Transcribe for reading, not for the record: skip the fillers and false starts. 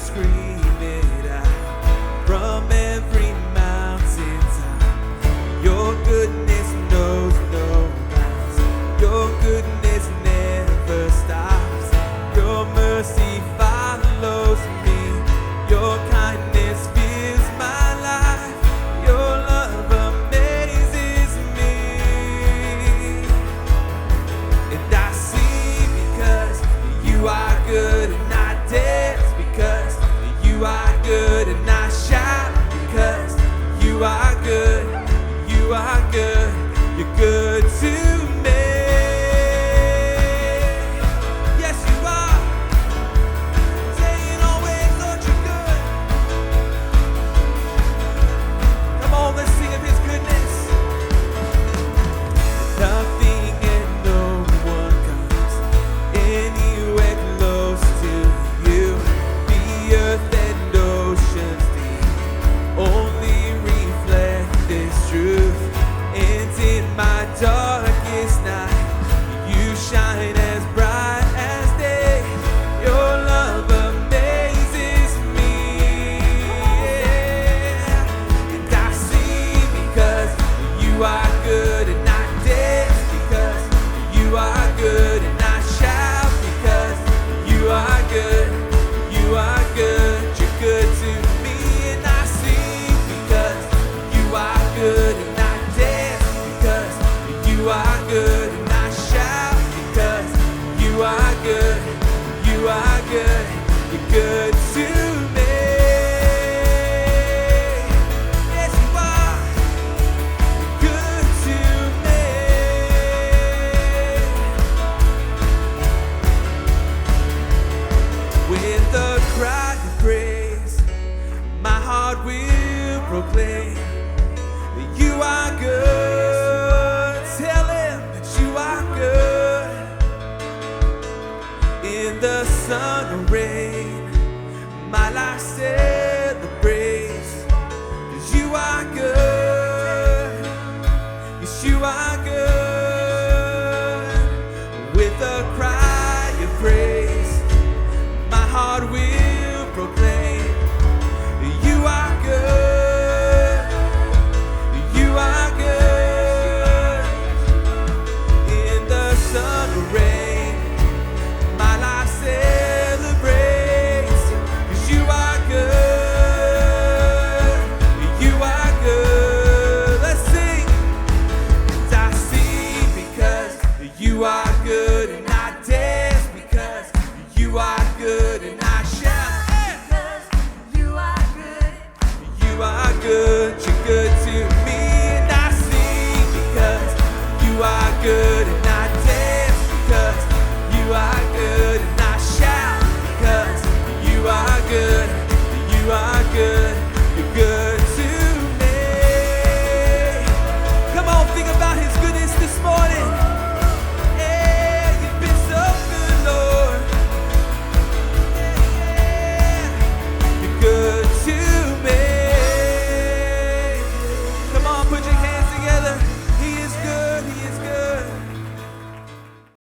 scream it out from every mountaintop. Your goodness knows no bounds. Your goodness never stops. Your mercy follows me. Your kindness fills my life. Your love amazes me. And I sing because you are good, and I dance because you are good, and I shout because you are good. You are good. You're good to me. Yes, you are. Saying always, Lord, you're good. Come on, let's sing of His goodness. Nothing and no one comes anywhere close to you. The earth and oceans deep only reflect this truth. And in my darkest night, you shine as bright as day. Your love amazes me. And I sing because you are good, and I dance because you are good, and I shout because you are good. You are good. You're good to me. And I sing because you are good, and I dance because you are good, and I shout because you are good. You are good. You're good to me. Yes, you are. You're good to me. With a cry of praise, my heart will proclaim that you are good. Tell Him that you are good. In the sun or rain, my life celebrates. 'Cause you are good. Yes, you are good. With a cry of praise, my heart will proclaim